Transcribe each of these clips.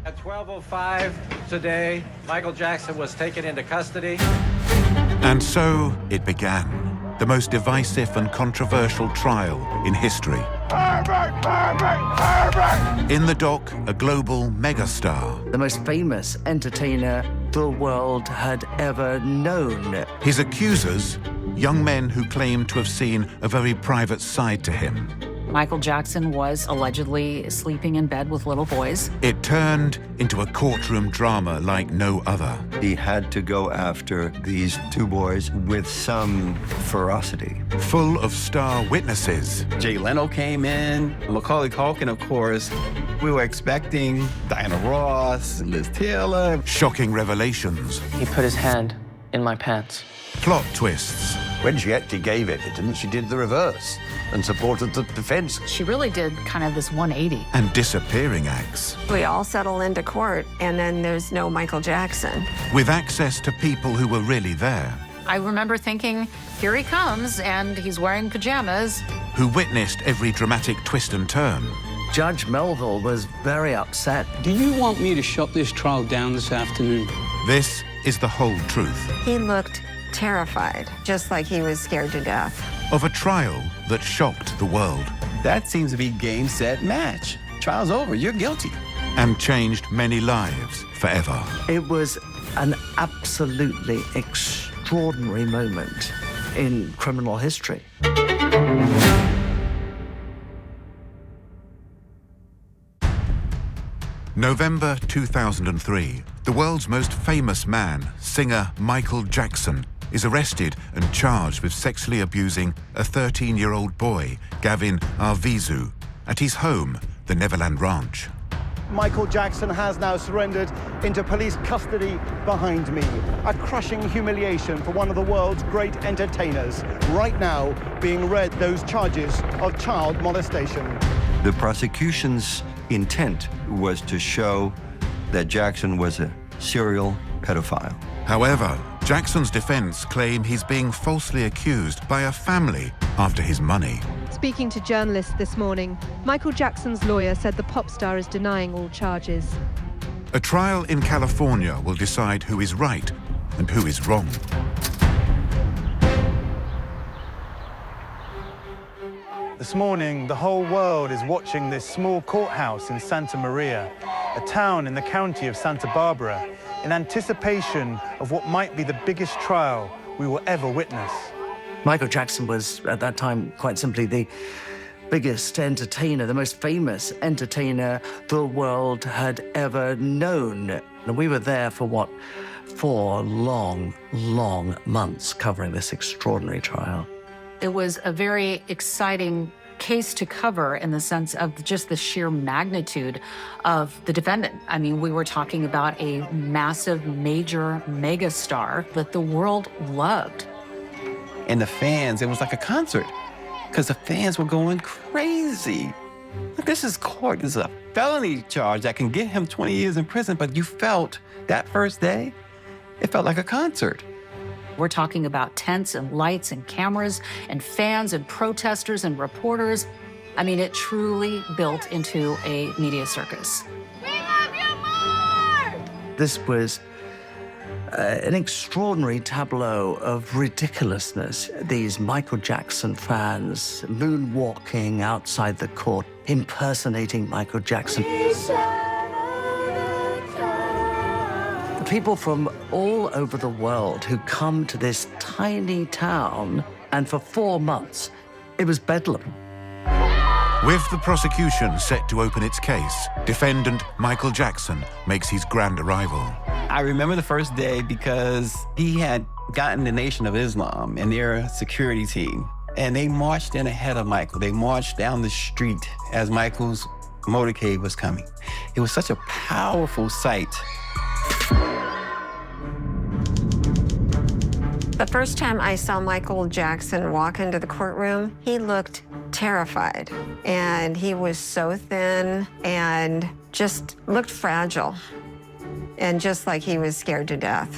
At 12:05 today, Michael Jackson was taken into custody. And so it began, the most divisive and controversial trial in history. In the dock, a global megastar. The most famous entertainer the world had ever known. His accusers, young men who claimed to have seen a very private side to him. Michael Jackson was allegedly sleeping in bed with little boys. It turned into a courtroom drama like no other. He had to go after these two boys with some ferocity. Full of star witnesses. Jay Leno came in, Macaulay Culkin, of course. We were expecting Diana Ross, Liz Taylor. Shocking revelations. He put his hand in my pants. Plot twists. When she actually gave evidence, she did the reverse and supported the defense. She really did kind of this 180. And disappearing acts. We all settle into court, and then there's no Michael Jackson. With access to people who were really there. I remember thinking, here he comes, and he's wearing pajamas. Who witnessed every dramatic twist and turn. Judge Melville was very upset. Do you want me to shut this trial down this afternoon? This is the whole truth. He looked terrified, just like he was scared to death. Of a trial that shocked the world. That seems to be game, set, match. Trial's over, you're guilty. And changed many lives forever. It was an absolutely extraordinary moment in criminal history. November 2003. The world's most famous man, singer Michael Jackson, is arrested and charged with sexually abusing a 13-year-old boy, Gavin Arvizu, at his home, the Neverland Ranch. Michael Jackson has now surrendered into police custody behind me. A crushing humiliation for one of the world's great entertainers. Right now, being read those charges of child molestation. The prosecution's intent was to show that Jackson was a serial pedophile. However, Jackson's defense claim he's being falsely accused by a family after his money. Speaking to journalists this morning, Michael Jackson's lawyer said the pop star is denying all charges. A trial in California will decide who is right and who is wrong. This morning, the whole world is watching this small courthouse in Santa Maria, a town in the county of Santa Barbara, in anticipation of what might be the biggest trial we will ever witness. Michael Jackson was, at that time, quite simply the biggest entertainer, the most famous entertainer the world had ever known. And we were there for, what, 4 long, long months covering this extraordinary trial. It was a very exciting case to cover in the sense of just the sheer magnitude of the defendant. I mean, we were talking about a massive, major megastar that the world loved. And the fans, it was like a concert, because the fans were going crazy. Look, this is court. This is a felony charge that can get him 20 years in prison, but you felt that first day, it felt like a concert. We're talking about tents and lights and cameras and fans and protesters and reporters. I mean, it truly built into a media circus. We love you more! This was an extraordinary tableau of ridiculousness. These Michael Jackson fans moonwalking outside the court, impersonating Michael Jackson. People from all over the world who come to this tiny town, and for 4 months, it was bedlam. With the prosecution set to open its case, defendant Michael Jackson makes his grand arrival. I remember the first day because he had gotten the Nation of Islam and their security team, and they marched in ahead of Michael. They marched down the street as Michael's motorcade was coming. It was such a powerful sight. The first time I saw Michael Jackson walk into the courtroom, he looked terrified. And he was so thin and just looked fragile. And just like he was scared to death.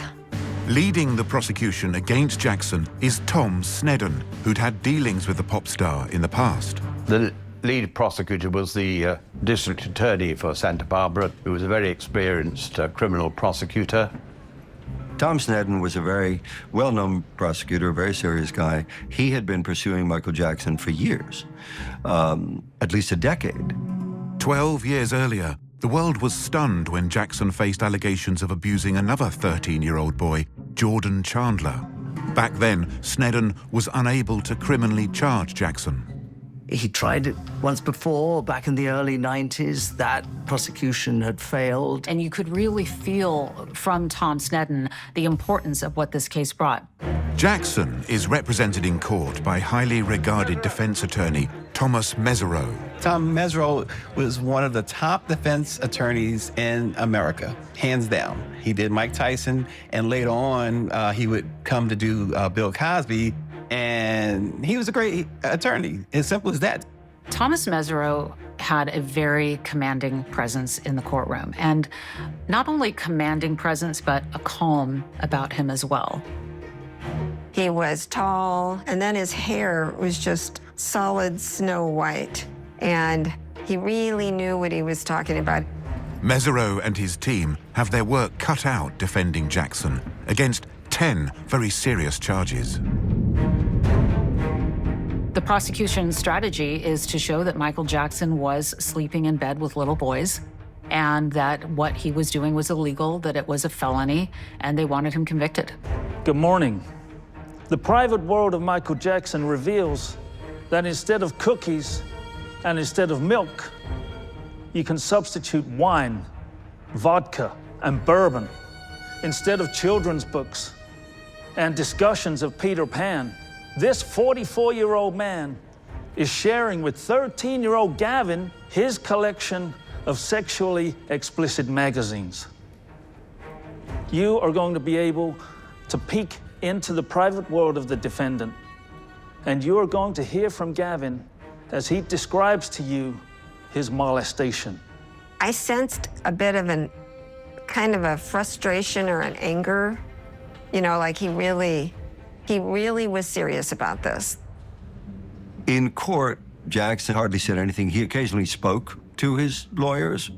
Leading the prosecution against Jackson is Tom Sneddon, who'd had dealings with the pop star in the past. The lead prosecutor was the district attorney for Santa Barbara, who was a very experienced criminal prosecutor. Tom Sneddon was a very well-known prosecutor, a very serious guy. He had been pursuing Michael Jackson for years, at least a decade. 12 years earlier, the world was stunned when Jackson faced allegations of abusing another 13-year-old boy, Jordan Chandler. Back then, Sneddon was unable to criminally charge Jackson. He tried it once before, back in the early 90s. That prosecution had failed. And you could really feel from Tom Sneddon the importance of what this case brought. Jackson is represented in court by highly regarded defense attorney Thomas Mesereau. Tom Mesereau was one of the top defense attorneys in America, hands down. He did Mike Tyson, and later on, he would come to do Bill Cosby, and he was a great attorney, as simple as that. Thomas Mesereau had a very commanding presence in the courtroom, and not only commanding presence, but a calm about him as well. He was tall, and then his hair was just solid snow white, and he really knew what he was talking about. Mesereau and his team have their work cut out defending Jackson against 10 very serious charges. The prosecution's strategy is to show that Michael Jackson was sleeping in bed with little boys, and that what he was doing was illegal, that it was a felony, and they wanted him convicted. Good morning. The private world of Michael Jackson reveals that instead of cookies and instead of milk, you can substitute wine, vodka, and bourbon. Instead of children's books and discussions of Peter Pan, this 44-year-old man is sharing with 13-year-old Gavin his collection of sexually explicit magazines. You are going to be able to peek into the private world of the defendant, and you are going to hear from Gavin as he describes to you his molestation. I sensed a bit of kind of a frustration or an anger, you know, like he really was serious about this. In court, Jackson hardly said anything. He occasionally spoke to his lawyers,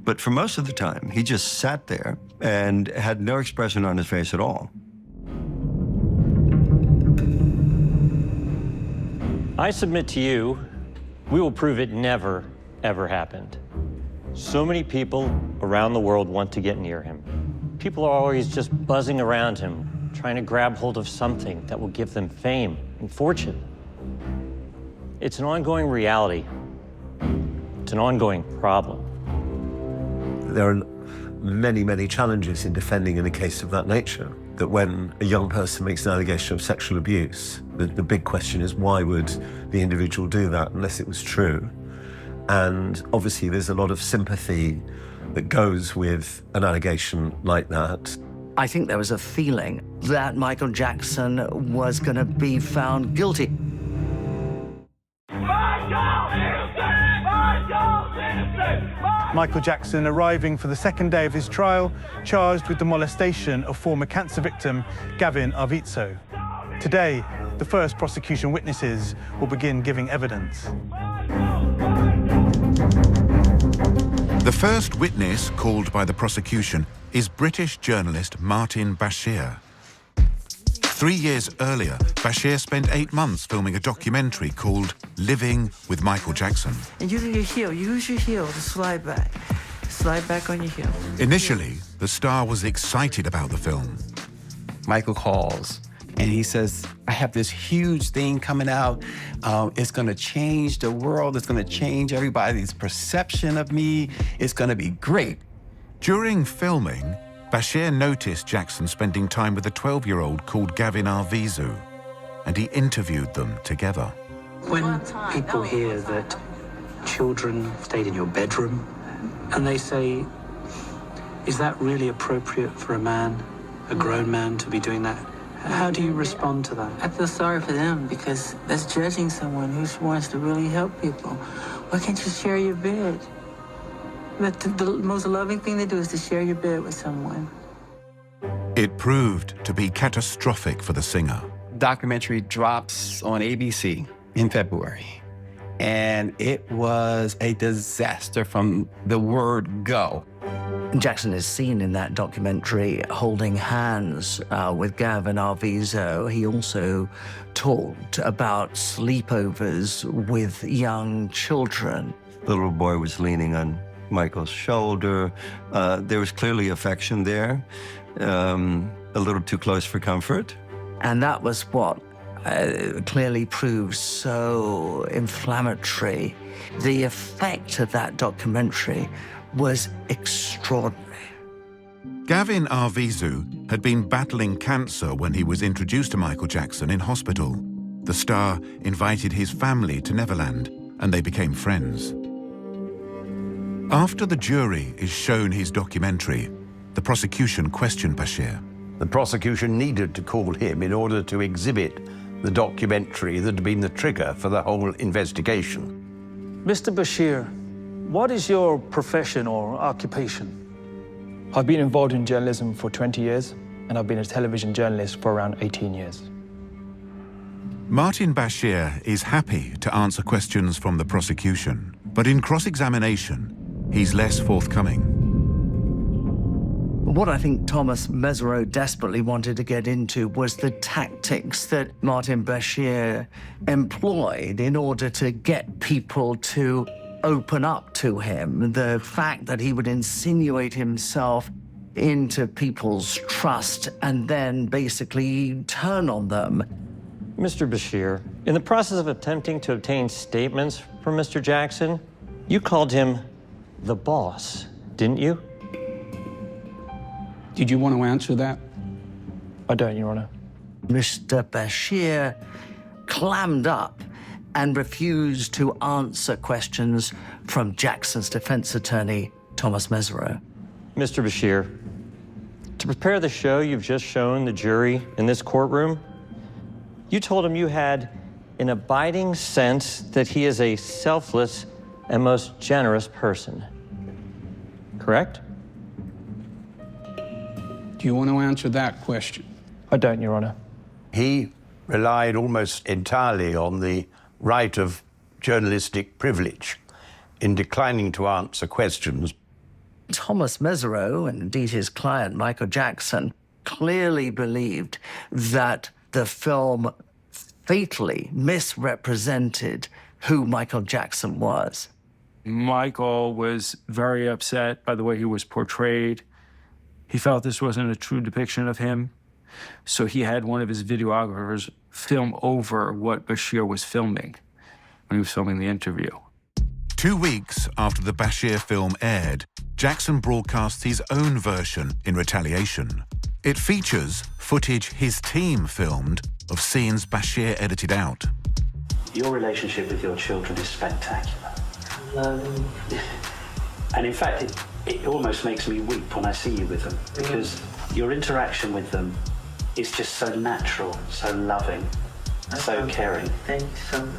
but for most of the time, he just sat there and had no expression on his face at all. I submit to you, we will prove it never, ever happened. So many people around the world want to get near him. People are always just buzzing around him, trying to grab hold of something that will give them fame and fortune. It's an ongoing reality. It's an ongoing problem. There are many, many challenges in defending in a case of that nature. That when a young person makes an allegation of sexual abuse, the big question is, why would the individual do that unless it was true? And obviously there's a lot of sympathy that goes with an allegation like that. I think there was a feeling that Michael Jackson was going to be found guilty. Michael Jackson arriving for the second day of his trial, charged with the molestation of former cancer victim Gavin Arvizo. Today, the first prosecution witnesses will begin giving evidence. The first witness called by the prosecution is British journalist Martin Bashir. 3 years earlier, Bashir spent 8 months filming a documentary called Living with Michael Jackson. And using your heel, use your heel to slide back. Slide back on your heel. Initially, the star was excited about the film. Michael calls, and he says, I have this huge thing coming out. It's going to change the world. It's going to change everybody's perception of me. It's going to be great. During filming, Bashir noticed Jackson spending time with a 12-year-old called Gavin Arvizo, and he interviewed them together. When people hear that children stayed in your bedroom, and they say, is that really appropriate for a man, a grown man, to be doing that? How do you respond to that? I feel sorry for them because that's judging someone who wants to really help people. Why can't you share your bed? The most loving thing to do is to share your bed with someone. It proved to be catastrophic for the singer. Documentary drops on ABC in February. And it was a disaster from the word go. Jackson is seen in that documentary holding hands with Gavin Arvizo. He also talked about sleepovers with young children. The little boy was leaning on Michael's shoulder. There was clearly affection there, a little too close for comfort. And that was what clearly proved so inflammatory. The effect of that documentary was extraordinary. Gavin Arvizu had been battling cancer when he was introduced to Michael Jackson in hospital. The star invited his family to Neverland, and they became friends. After the jury is shown his documentary, the prosecution questioned Bashir. The prosecution needed to call him in order to exhibit the documentary that had been the trigger for the whole investigation. Mr. Bashir, what is your profession or occupation? I've been involved in journalism for 20 years, and I've been a television journalist for around 18 years. Martin Bashir is happy to answer questions from the prosecution, but in cross-examination, he's less forthcoming. What I think Thomas Mesereau desperately wanted to get into was the tactics that Martin Bashir employed in order to get people to open up to him. The fact that he would insinuate himself into people's trust and then basically turn on them. Mr. Bashir, in the process of attempting to obtain statements from Mr. Jackson, you called him the boss, didn't you? Did you want to answer that? I don't, Your Honor. Mr. Bashir clammed up and refused to answer questions from Jackson's defense attorney, Thomas Mesereau. Mr. Bashir, to prepare the show you've just shown the jury in this courtroom, you told him you had an abiding sense that he is a selfless and most generous person. Correct? Do you want to answer that question? I don't, Your Honor. He relied almost entirely on the right of journalistic privilege in declining to answer questions. Thomas Mesereau, and indeed his client, Michael Jackson, clearly believed that the film fatally misrepresented who Michael Jackson was. Michael was very upset by the way he was portrayed. He felt this wasn't a true depiction of him. So he had one of his videographers film over what Bashir was filming when he was filming the interview. 2 weeks after the Bashir film aired, Jackson broadcasts his own version in retaliation. It features footage his team filmed of scenes Bashir edited out. Your relationship with your children is spectacular. I love them. And in fact, it almost makes me weep when I see you with them, because your interaction with them is just so natural, so loving, so caring. Thanks so much.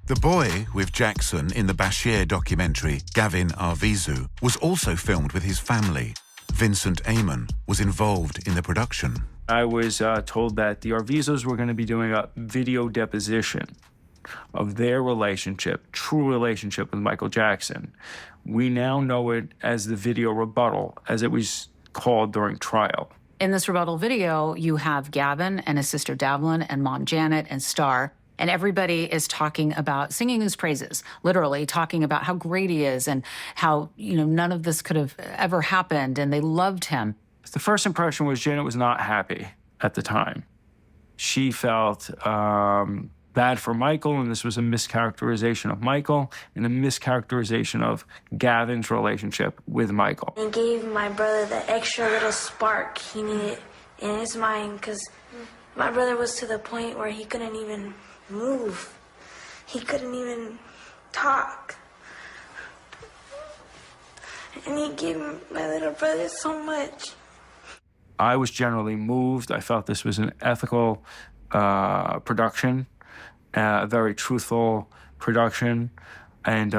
The boy with Jackson in the Bashir documentary, Gavin Arvizu, was also filmed with his family. Vincent Amon was involved in the production. I was told that the Arvizos were going to be doing a video deposition of their relationship, true relationship with Michael Jackson. We now know it as the video rebuttal, as it was called during trial. In this rebuttal video, you have Gavin and his sister Davlin and mom Janet and Star, and everybody is talking about, singing his praises, literally talking about how great he is and how, none of this could have ever happened, and they loved him. The first impression was Janet was not happy at the time. She felt bad for Michael, and this was a mischaracterization of Michael and a mischaracterization of Gavin's relationship with Michael. It gave my brother the extra little spark he needed in his mind, because my brother was to the point where he couldn't even move. He couldn't even talk. And he gave my little brother so much. I was generally moved. I felt this was an ethical production, a very truthful production, and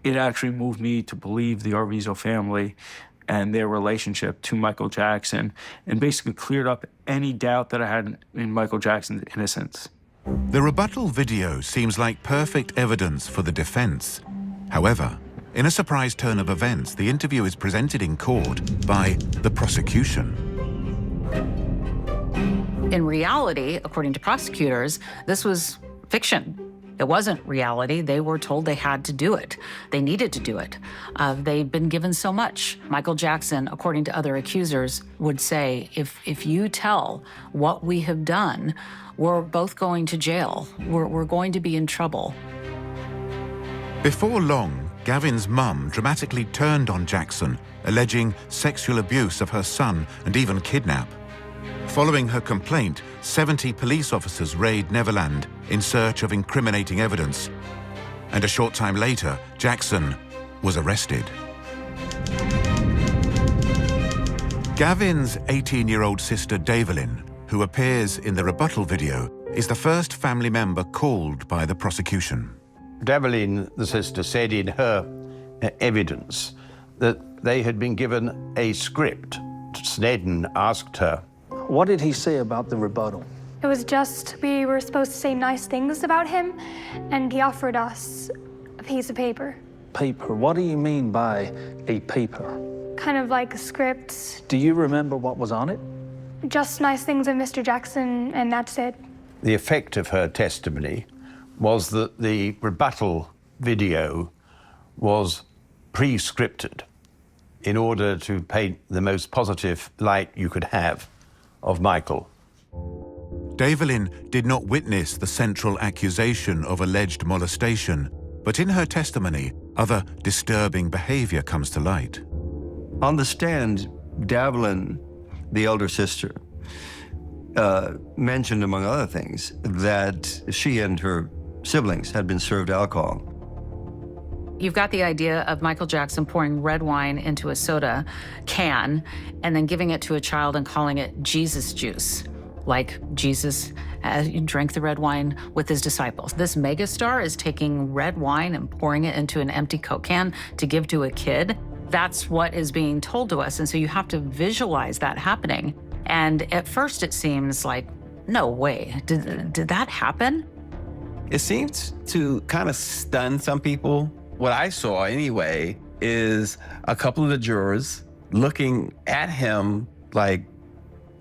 it actually moved me to believe the Arvizo family and their relationship to Michael Jackson, and basically cleared up any doubt that I had in Michael Jackson's innocence. The rebuttal video seems like perfect evidence for the defense. However, in a surprise turn of events, the interview is presented in court by the prosecution. In reality, according to prosecutors, this was fiction. It wasn't reality. They were told they had to do it. They needed to do it. They'd been given so much. Michael Jackson, according to other accusers, would say, if you tell what we have done, we're both going to jail. We're going to be in trouble. Before long, Gavin's mum dramatically turned on Jackson, alleging sexual abuse of her son and even kidnap. Following her complaint, 70 police officers raid Neverland in search of incriminating evidence. And a short time later, Jackson was arrested. Gavin's 18-year-old sister, Davelyn, who appears in the rebuttal video, is the first family member called by the prosecution. Davelyn, the sister, said in her evidence that they had been given a script. Snedden asked her, What did he say about the rebuttal? It was just we were supposed to say nice things about him, and he offered us a piece of paper. Paper. What do you mean by a paper? Kind of like a script. Do you remember what was on it? Just nice things of Mr. Jackson, and that's it. The effect of her testimony was that the rebuttal video was pre-scripted in order to paint the most positive light you could have of Michael. Davelyn did not witness the central accusation of alleged molestation, but in her testimony, other disturbing behavior comes to light. On the stand, Davelyn, the elder sister, mentioned, among other things, that she and her siblings had been served alcohol. You've got the idea of Michael Jackson pouring red wine into a soda can and then giving it to a child and calling it Jesus juice, like Jesus drank the red wine with his disciples. This megastar is taking red wine and pouring it into an empty Coke can to give to a kid. That's what is being told to us, and so you have to visualize that happening. And at first it seems like, no way, did that happen? It seems to kind of stun some people. What I saw anyway is a couple of the jurors looking at him like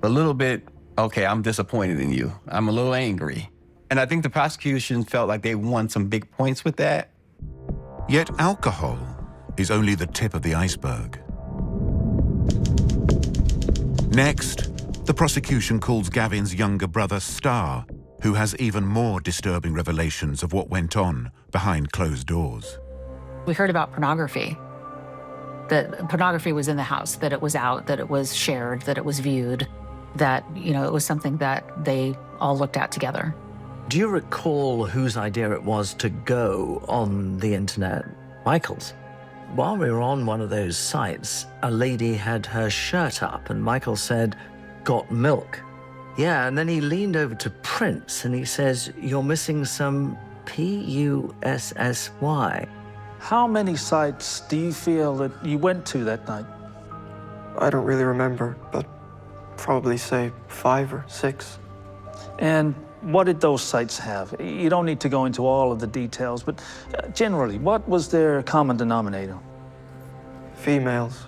a little bit, okay, I'm disappointed in you. I'm a little angry. And I think the prosecution felt like they won some big points with that. Yet alcohol is only the tip of the iceberg. Next, the prosecution calls Gavin's younger brother Star, who has even more disturbing revelations of what went on behind closed doors. We heard about pornography, that pornography was in the house, that it was out, that it was shared, that it was viewed, that, it was something that they all looked at together. Do you recall whose idea it was to go on the internet? Michael's. While we were on one of those sites, a lady had her shirt up and Michael said, "Got milk?" Yeah, and then he leaned over to Prince and he says, "You're missing some P-U-S-S-Y." How many sites do you feel that you went to that night? I don't really remember, but probably say 5 or 6. And what did those sites have? You don't need to go into all of the details, but generally, what was their common denominator? Females.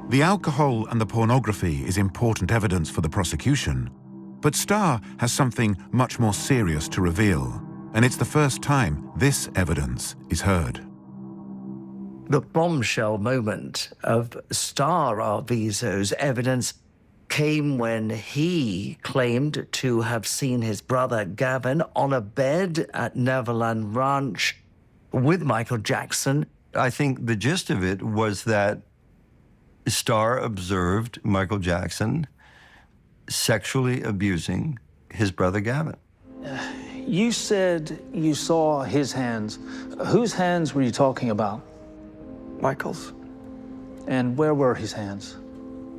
The alcohol and the pornography is important evidence for the prosecution, but Starr has something much more serious to reveal, and it's the first time this evidence is heard. The bombshell moment of Star Arvizo's evidence came when he claimed to have seen his brother Gavin on a bed at Neverland Ranch with Michael Jackson. I think the gist of it was that Starr observed Michael Jackson sexually abusing his brother Gavin. You said you saw his hands. Whose hands were you talking about? Michael's. And where were his hands?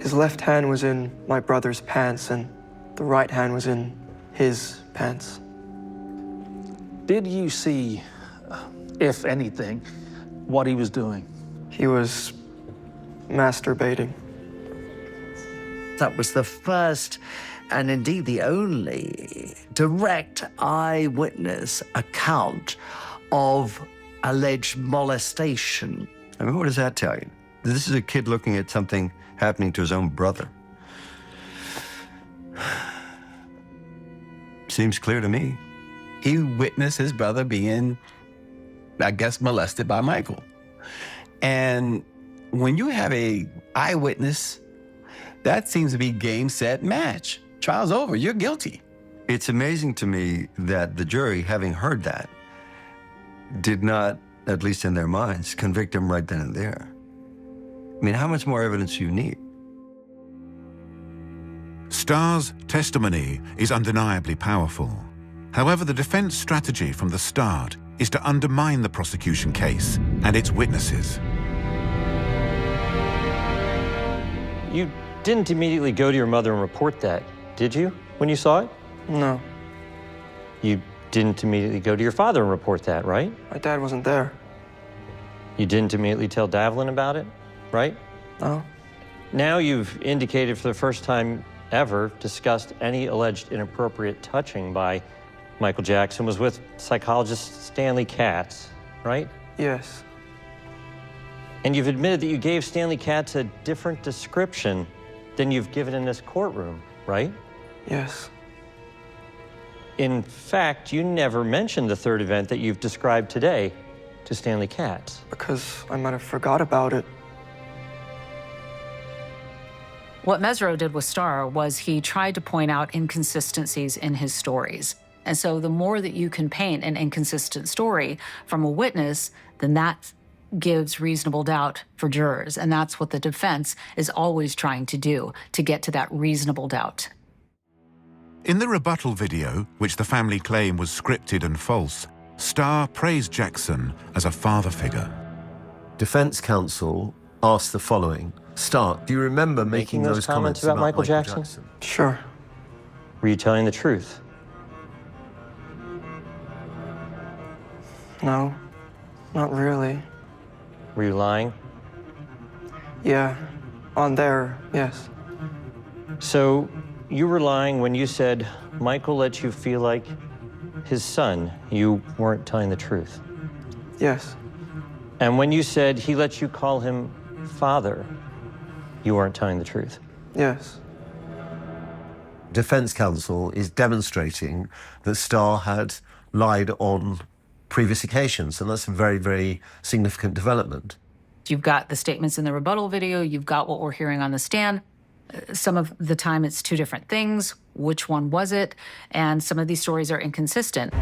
His left hand was in my brother's pants, and the right hand was in his pants. Did you see, if anything, what he was doing? He was masturbating. That was the first, and indeed the only, direct eyewitness account of alleged molestation. I mean, what does that tell you? This is a kid looking at something happening to his own brother. Seems clear to me. He witnessed his brother being, I guess, molested by Michael. And when you have a eyewitness, that seems to be game, set, match. Trial's over, you're guilty. It's amazing to me that the jury, having heard that, did not, at least in their minds, convict him right then and there. I mean, how much more evidence do you need? Starr's testimony is undeniably powerful. However, the defense strategy from the start is to undermine the prosecution case and its witnesses. You didn't immediately go to your mother and report that, did you, when you saw it? No. You didn't immediately go to your father and report that, right? My dad wasn't there. You didn't immediately tell Davlin about it, right? No. Now you've indicated for the first time ever discussed any alleged inappropriate touching by Michael Jackson was with psychologist Stanley Katz, right? Yes. And you've admitted that you gave Stanley Katz a different description than you've given in this courtroom, right? Yes. In fact, you never mentioned the third event that you've described today to Stanley Katz. Because I might have forgot about it. What Mesro did with Starr was he tried to point out inconsistencies in his stories. And so the more that you can paint an inconsistent story from a witness, then that gives reasonable doubt for jurors. And that's what the defense is always trying to do, to get to that reasonable doubt. In the rebuttal video, which the family claim was scripted and false, Starr praised Jackson as a father figure. Defense counsel asked the following. Starr, do you remember making those comments about Michael Jackson? Sure. Were you telling the truth? No, not really. Were you lying? Yeah, on there, yes. So you were lying when you said Michael let you feel like his son. You weren't telling the truth. Yes. And when you said he let you call him father, you weren't telling the truth. Yes. Defense counsel is demonstrating that Starr had lied on previous occasions, and that's a very, very significant development. You've got the statements in the rebuttal video, you've got what we're hearing on the stand. Some of the time it's two different things. Which one was it? And some of these stories are inconsistent.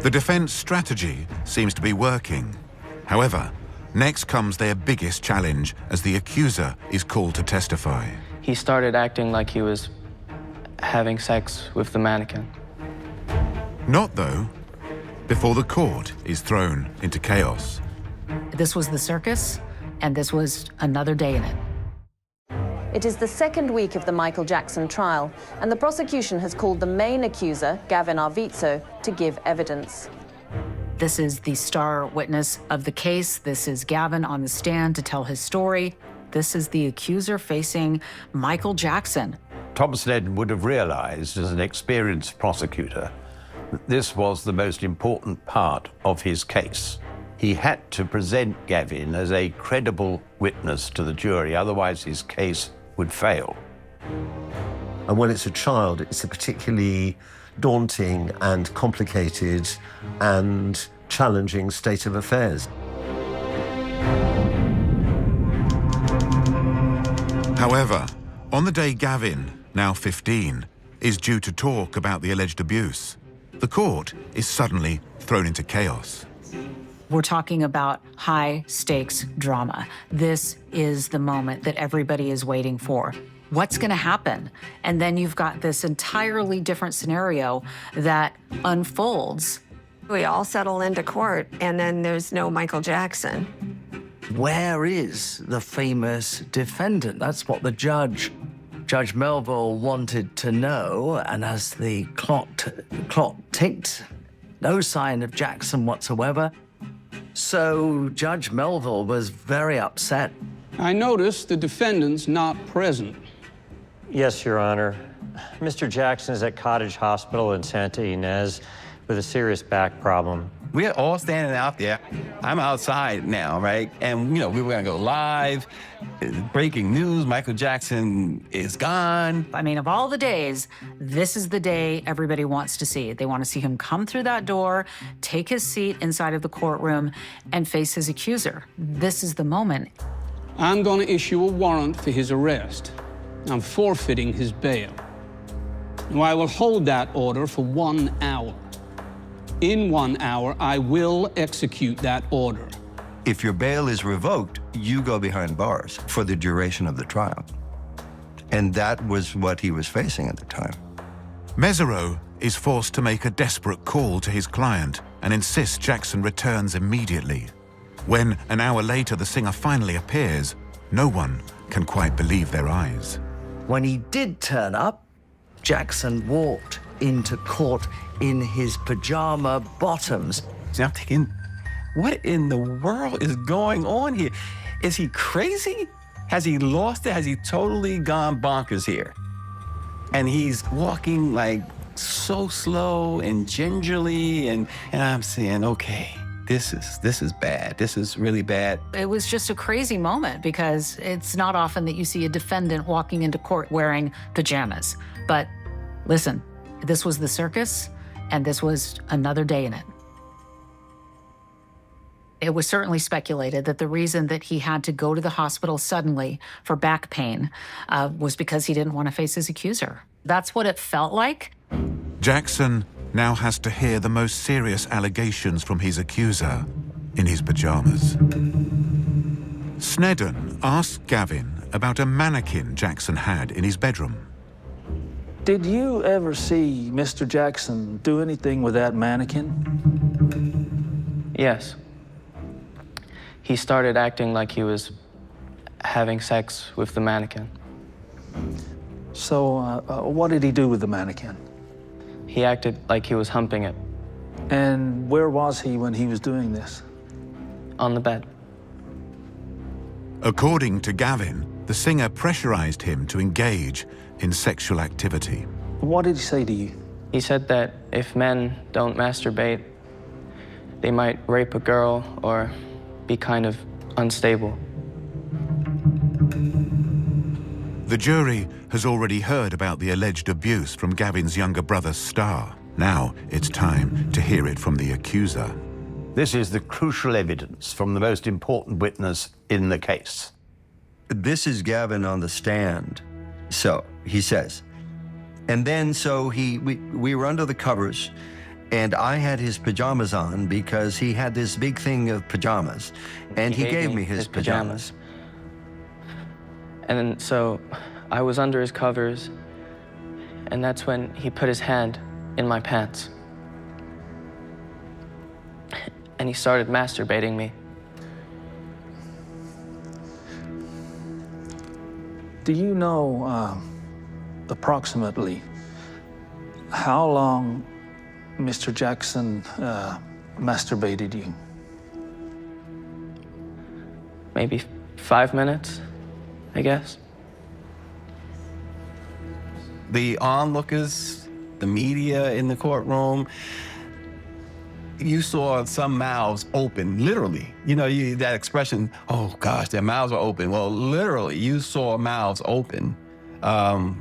The defense strategy seems to be working. However, next comes their biggest challenge as the accuser is called to testify. He started acting like he was having sex with the mannequin. Not, though, before the court is thrown into chaos. This was the circus, and this was another day in it. It is the second week of the Michael Jackson trial, and the prosecution has called the main accuser, Gavin Arvizo, to give evidence. This is the star witness of the case. This is Gavin on the stand to tell his story. This is the accuser facing Michael Jackson. Thomas Ned would have realized as an experienced prosecutor that this was the most important part of his case. He had to present Gavin as a credible witness to the jury, otherwise his case would fail. And when it's a child, it's a particularly daunting and complicated and challenging state of affairs. However, on the day Gavin, now 15, is due to talk about the alleged abuse, the court is suddenly thrown into chaos. We're talking about high-stakes drama. This is the moment that everybody is waiting for. What's going to happen? And then you've got this entirely different scenario that unfolds. We all settle into court, and then there's no Michael Jackson. Where is the famous defendant? That's what the Judge Melville wanted to know, and as the clock ticked, no sign of Jackson whatsoever. So Judge Melville was very upset. I noticed the defendant's not present. Yes, Your Honor. Mr. Jackson is at Cottage Hospital in Santa Ynez with a serious back problem. We're all standing out there. I'm outside now, right? And, we were gonna go live. Breaking news, Michael Jackson is gone. I mean, of all the days, this is the day everybody wants to see. They want to see him come through that door, take his seat inside of the courtroom, and face his accuser. This is the moment. I'm going to issue a warrant for his arrest. I'm forfeiting his bail. Now, I will hold that order for 1 hour. In 1 hour, I will execute that order. If your bail is revoked, you go behind bars for the duration of the trial. And that was what he was facing at the time. Mesereau is forced to make a desperate call to his client and insists Jackson returns immediately. When, an hour later, the singer finally appears, no one can quite believe their eyes. When he did turn up, Jackson walked into court in his pajama bottoms. So I'm thinking, what in the world is going on here? Is he crazy? Has he lost it? Has he totally gone bonkers here? And he's walking like so slow and gingerly, and I'm saying, okay, this is bad. This is really bad. It was just a crazy moment because it's not often that you see a defendant walking into court wearing pajamas. But listen, this was the circus, and this was another day in it. It was certainly speculated that the reason that he had to go to the hospital suddenly for back pain was because he didn't want to face his accuser. That's what it felt like. Jackson now has to hear the most serious allegations from his accuser in his pajamas. Snedden asked Gavin about a mannequin Jackson had in his bedroom. Did you ever see Mr. Jackson do anything with that mannequin? Yes. He started acting like he was having sex with the mannequin. So, what did he do with the mannequin? He acted like he was humping it. And where was he when he was doing this? On the bed. According to Gavin, the singer pressurized him to engage in sexual activity. What did he say to you? He said that if men don't masturbate, they might rape a girl or be kind of unstable. The jury has already heard about the alleged abuse from Gavin's younger brother, Star. Now it's time to hear it from the accuser. This is the crucial evidence from the most important witness in the case. This is Gavin on the stand. So, he says, and then we were under the covers, and I had his pajamas on because he had this big thing of pajamas, and he gave me his pajamas. And then, so I was under his covers, and that's when he put his hand in my pants. And he started masturbating me. Do you know approximately how long Mr. Jackson masturbated you? Maybe 5 minutes, I guess. The onlookers, the media in the courtroom, you saw some mouths open, literally. You know, that expression, oh gosh, their mouths are open. Well, literally, you saw mouths open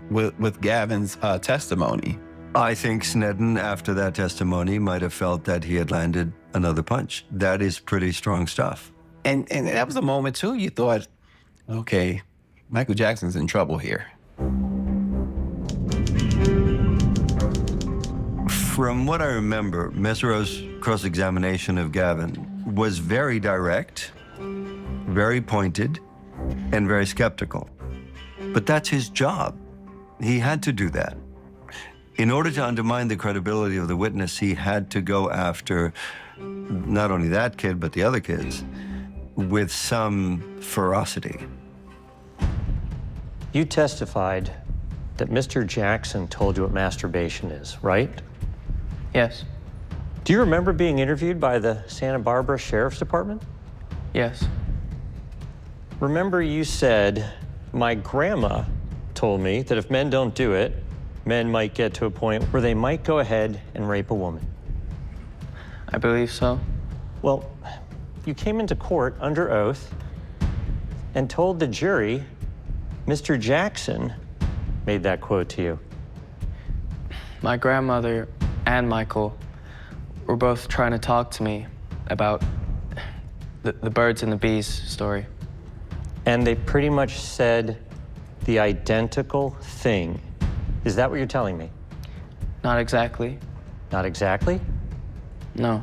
with Gavin's testimony. I think Snedden, after that testimony, might have felt that he had landed another punch. That is pretty strong stuff. And that was a moment, too, you thought, okay, Michael Jackson's in trouble here. From what I remember, Mesereau's cross-examination of Gavin was very direct, very pointed, and very skeptical. But that's his job. He had to do that. In order to undermine the credibility of the witness, he had to go after not only that kid, but the other kids with some ferocity. You testified that Mr. Jackson told you what masturbation is, right? Yes. Do you remember being interviewed by the Santa Barbara Sheriff's Department? Yes. Remember you said, my grandma told me that if men don't do it, men might get to a point where they might go ahead and rape a woman. I believe so. Well, you came into court under oath and told the jury Mr. Jackson made that quote to you. My grandmother and Michael were both trying to talk to me about the birds and the bees story. And they pretty much said the identical thing. Is that what you're telling me? Not exactly. Not exactly? No.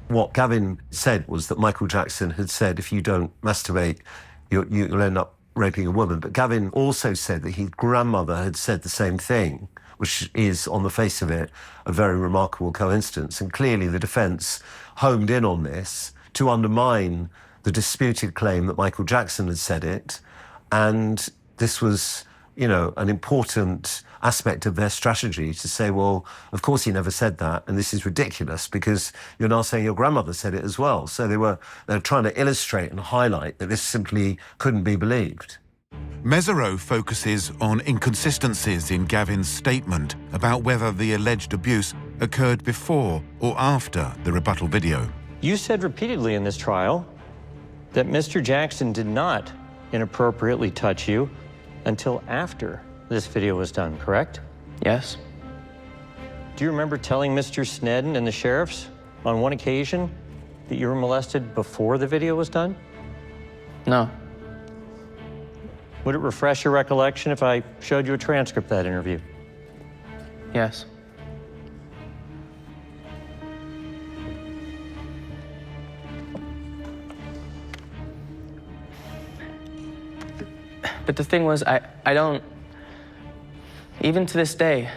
What Gavin said was that Michael Jackson had said, if you don't masturbate, you'll end up raping a woman. But Gavin also said that his grandmother had said the same thing, which is, on the face of it, a very remarkable coincidence. And clearly the defence homed in on this to undermine the disputed claim that Michael Jackson had said it. And this was, you know, an important aspect of their strategy to say, well, of course he never said that, and this is ridiculous because you're now saying your grandmother said it as well. So they're trying to illustrate and highlight that this simply couldn't be believed. Mesereau focuses on inconsistencies in Gavin's statement about whether the alleged abuse occurred before or after the rebuttal video. You said repeatedly in this trial that Mr. Jackson did not inappropriately touch you until after this video was done, correct? Yes. Do you remember telling Mr. Snedden and the sheriffs on one occasion that you were molested before the video was done? No. Would it refresh your recollection if I showed you a transcript of that interview? Yes. But the thing was, I don't, even to this day,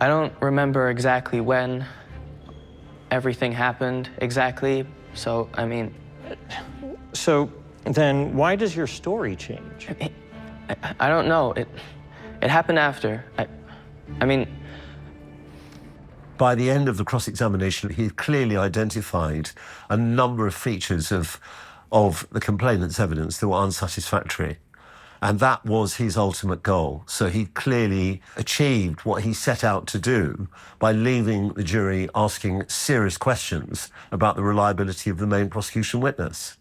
I don't remember exactly when everything happened exactly. So, I mean... So then why does your story change? I don't know. It happened after. I mean... By the end of the cross-examination, he clearly identified a number of features of the complainant's evidence that were unsatisfactory. And that was his ultimate goal. So he clearly achieved what he set out to do by leaving the jury asking serious questions about the reliability of the main prosecution witness.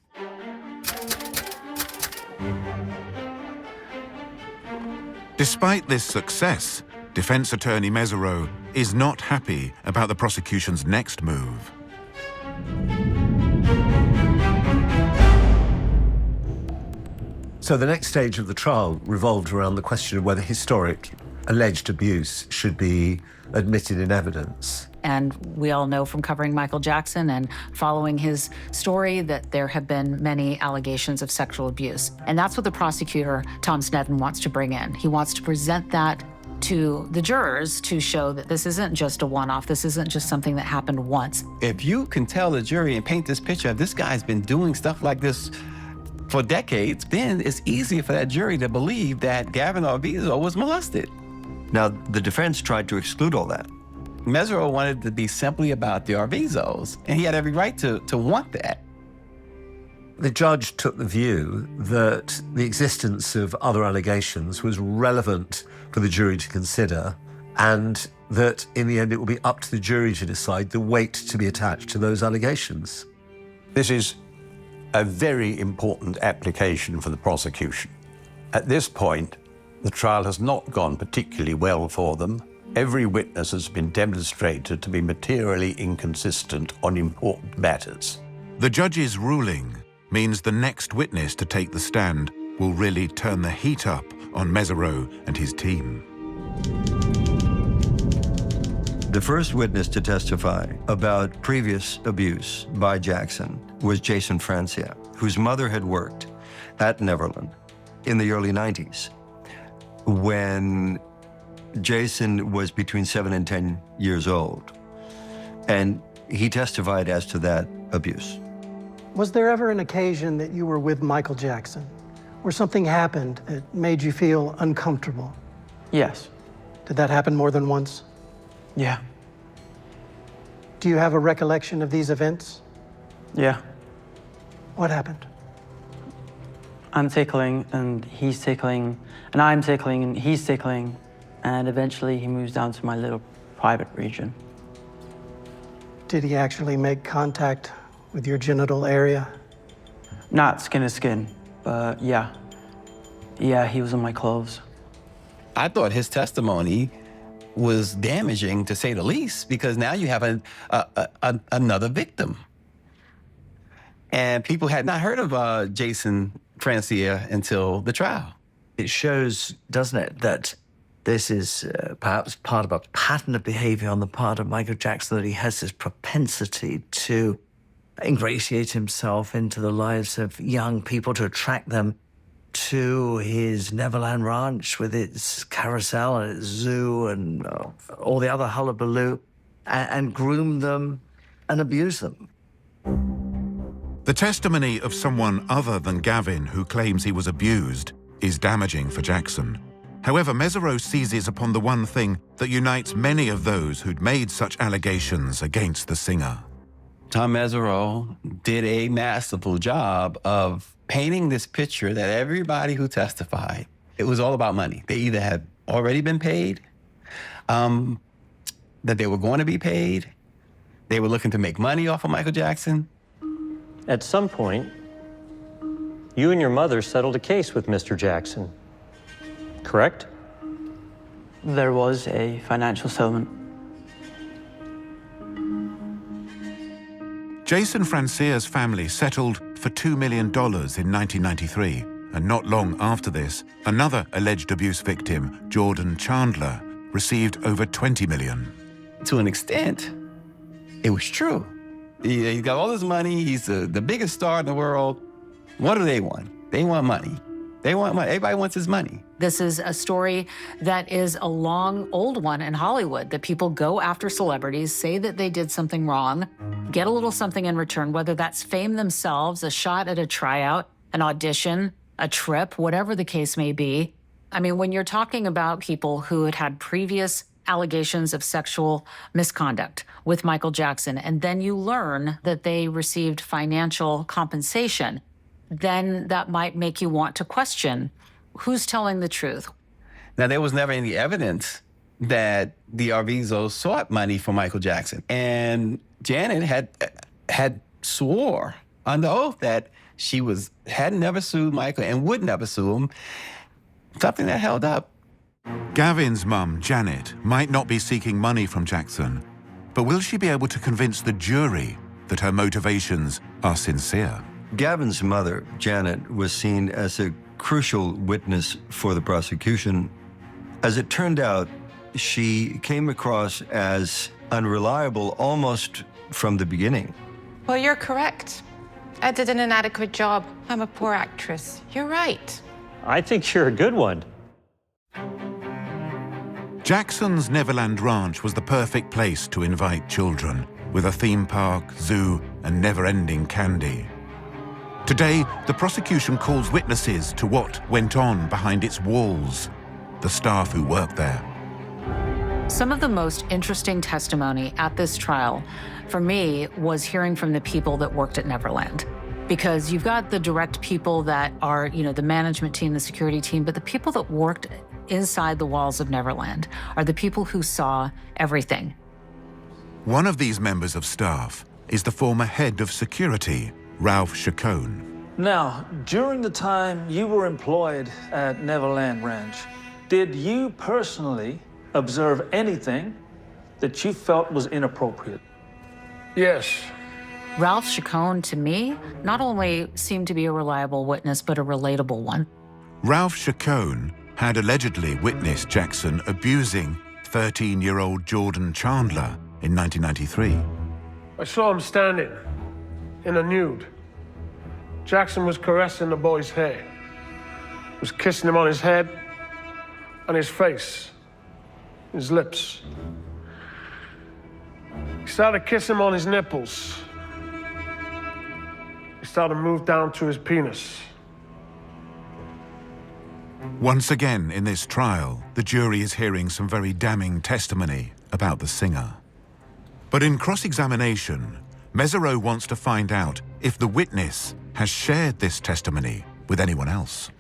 Despite this success, defense attorney Mesereau is not happy about the prosecution's next move. So the next stage of the trial revolved around the question of whether historic alleged abuse should be admitted in evidence. And we all know from covering Michael Jackson and following his story that there have been many allegations of sexual abuse. And that's what the prosecutor, Tom Snedden, wants to bring in. He wants to present that to the jurors to show that this isn't just a one-off. This isn't just something that happened once. If you can tell the jury and paint this picture of this guy's been doing stuff like this for decades, then it's easy for that jury to believe that Gavin Arvizo was molested. Now, the defense tried to exclude all that. Mesereau wanted to be simply about the Arvizos, and he had every right to want that. The judge took the view that the existence of other allegations was relevant for the jury to consider, and that in the end it will be up to the jury to decide the weight to be attached to those allegations. This is a very important application for the prosecution. At this point, the trial has not gone particularly well for them. Every witness has been demonstrated to be materially inconsistent on important matters. The judge's ruling means the next witness to take the stand will really turn the heat up on Mesereau and his team. The first witness to testify about previous abuse by Jackson was Jason Francia, whose mother had worked at Neverland in the early 90s when Jason was between 7 and 10 years old. And he testified as to that abuse. Was there ever an occasion that you were with Michael Jackson where something happened that made you feel uncomfortable? Yes. Did that happen more than once? Yeah. Do you have a recollection of these events? Yeah. What happened? I'm tickling, and he's tickling, and I'm tickling, and he's tickling, and eventually he moves down to my little private region. Did he actually make contact with your genital area? Not skin to skin, but yeah. Yeah, he was in my clothes. I thought his testimony was damaging, to say the least, because now you have another victim. And people had not heard of Jason Francia until the trial. It shows, doesn't it, that this is perhaps part of a pattern of behavior on the part of Michael Jackson, that he has this propensity to ingratiate himself into the lives of young people, to attract them to his Neverland Ranch with its carousel and its zoo and all the other hullabaloo, and groom them and abuse them. The testimony of someone other than Gavin who claims he was abused is damaging for Jackson. However, Mesereau seizes upon the one thing that unites many of those who'd made such allegations against the singer. Tom Mesereau did a masterful job of painting this picture that everybody who testified, it was all about money. They either had already been paid, that they were going to be paid, they were looking to make money off of Michael Jackson. At some point, you and your mother settled a case with Mr. Jackson, correct? There was a financial settlement. Jason Francia's family settled for $2 million in 1993, and not long after this, another alleged abuse victim, Jordan Chandler, received over $20 million. To an extent, it was true. He got all this money, he's the biggest star in the world. What do they want? They want money. They want money. Everybody wants his money. This is a story that is a long, old one in Hollywood, that people go after celebrities, say that they did something wrong, get a little something in return, whether that's fame themselves, a shot at a tryout, an audition, a trip, whatever the case may be. I mean, when you're talking about people who had had previous allegations of sexual misconduct with Michael Jackson, and then you learn that they received financial compensation, then that might make you want to question who's telling the truth. Now, there was never any evidence that the Arvizos sought money from Michael Jackson. And Janet had swore under oath that she had never sued Michael and would never sue him, something that held up. Gavin's mum, Janet, might not be seeking money from Jackson, but will she be able to convince the jury that her motivations are sincere? Gavin's mother, Janet, was seen as a crucial witness for the prosecution. As it turned out, she came across as unreliable almost from the beginning. Well, you're correct. I did an inadequate job. I'm a poor actress. You're right. I think you're a good one. Jackson's Neverland Ranch was the perfect place to invite children, with a theme park, zoo, and never-ending candy. Today, the prosecution calls witnesses to what went on behind its walls, the staff who worked there. Some of the most interesting testimony at this trial, for me, was hearing from the people that worked at Neverland. Because you've got the direct people that are, the management team, the security team, but the people that worked inside the walls of Neverland are the people who saw everything. One of these members of staff is the former head of security, Ralph Chacon. Now, during the time you were employed at Neverland Ranch, did you personally observe anything that you felt was inappropriate? Yes. Ralph Chacon, to me, not only seemed to be a reliable witness, but a relatable one. Ralph Chacon had allegedly witnessed Jackson abusing 13-year-old Jordan Chandler in 1993. I saw him standing in a nude. Jackson was caressing the boy's hair, was kissing him on his head, on his face, his lips. He started kissing him on his nipples. He started to move down to his penis. Once again in this trial, the jury is hearing some very damning testimony about the singer. But in cross-examination, Mesereau wants to find out if the witness has shared this testimony with anyone else.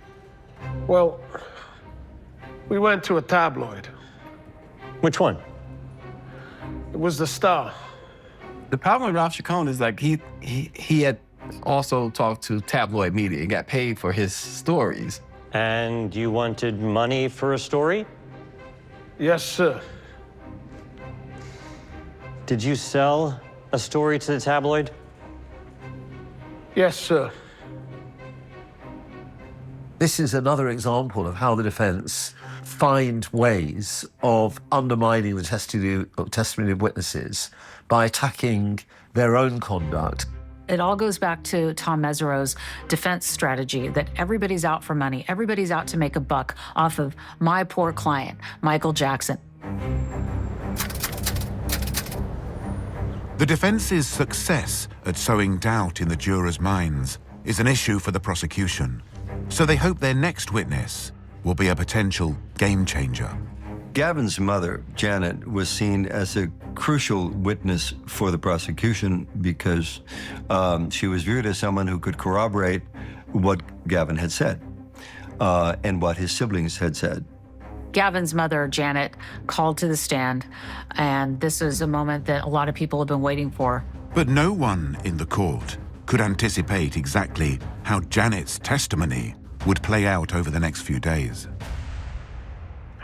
Well, we went to a tabloid. Which one? It was the Star. The problem with Ralph Chacon is like he had also talked to tabloid media and got paid for his stories. And you wanted money for a story? Yes, sir. Did you sell a story to the tabloid? Yes, sir. This is another example of how the defense find ways of undermining the testimony of witnesses by attacking their own conduct. It all goes back to Tom Mesereau's defense strategy that everybody's out for money. Everybody's out to make a buck off of my poor client, Michael Jackson. The defense's success at sowing doubt in the jurors' minds is an issue for the prosecution, so they hope their next witness will be a potential game changer. Gavin's mother, Janet, was seen as a crucial witness for the prosecution because she was viewed as someone who could corroborate what Gavin had said and what his siblings had said. Gavin's mother, Janet, called to the stand, and this is a moment that a lot of people have been waiting for. But no one in the court could anticipate exactly how Janet's testimony would play out over the next few days.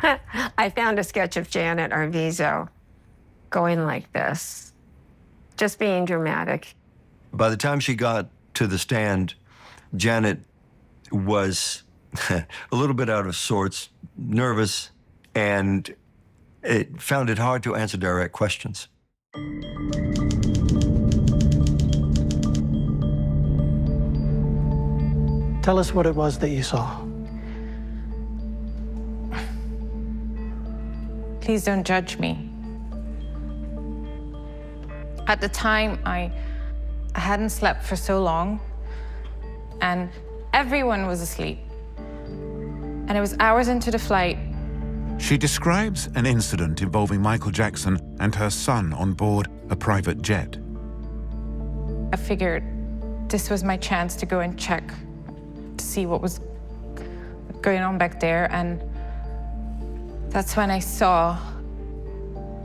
I found a sketch of Janet Arvizo going like this, just being dramatic. By the time she got to the stand, Janet was a little bit out of sorts, nervous, and found it hard to answer direct questions. Tell us what it was that you saw. Please don't judge me. At the time, I hadn't slept for so long, and everyone was asleep. And it was hours into the flight. She describes an incident involving Michael Jackson and her son on board a private jet. I figured this was my chance to go and check to see what was going on back there, and that's when I saw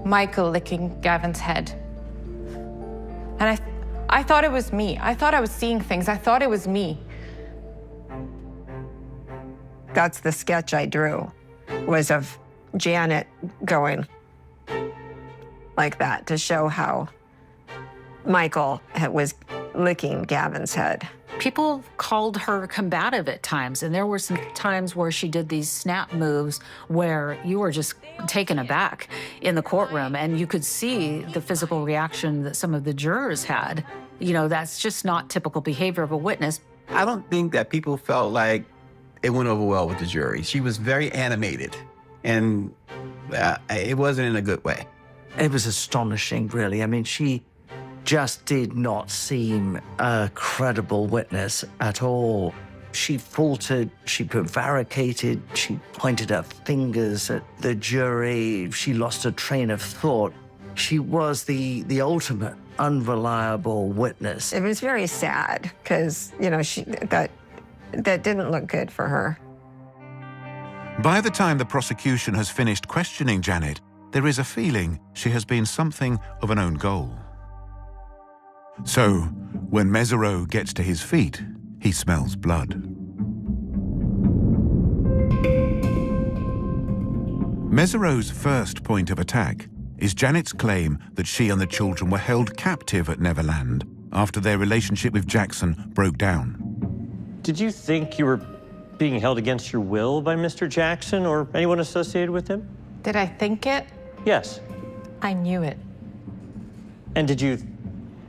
Michael licking Gavin's head. And I thought it was me. I thought I was seeing things. I thought it was me. That's the sketch I drew, was of Janet going like that to show how Michael was licking Gavin's head. People called her combative at times, and there were some times where she did these snap moves where you were just taken aback in the courtroom, and you could see the physical reaction that some of the jurors had. You know, that's just not typical behavior of a witness. I don't think that people felt like it went over well with the jury. She was very animated, and it wasn't in a good way. It was astonishing, really. I mean, she just did not seem a credible witness at all. She faltered, she prevaricated, she pointed her fingers at the jury, she lost her train of thought. She was the ultimate unreliable witness. It was very sad because, you know, that didn't look good for her. By the time the prosecution has finished questioning Janet, there is a feeling she has been something of an own goal. So, when Mesereau gets to his feet, he smells blood. Mesereau's first point of attack is Janet's claim that she and the children were held captive at Neverland after their relationship with Jackson broke down. Did you think you were being held against your will by Mr. Jackson or anyone associated with him? Did I think it? Yes. I knew it. And did you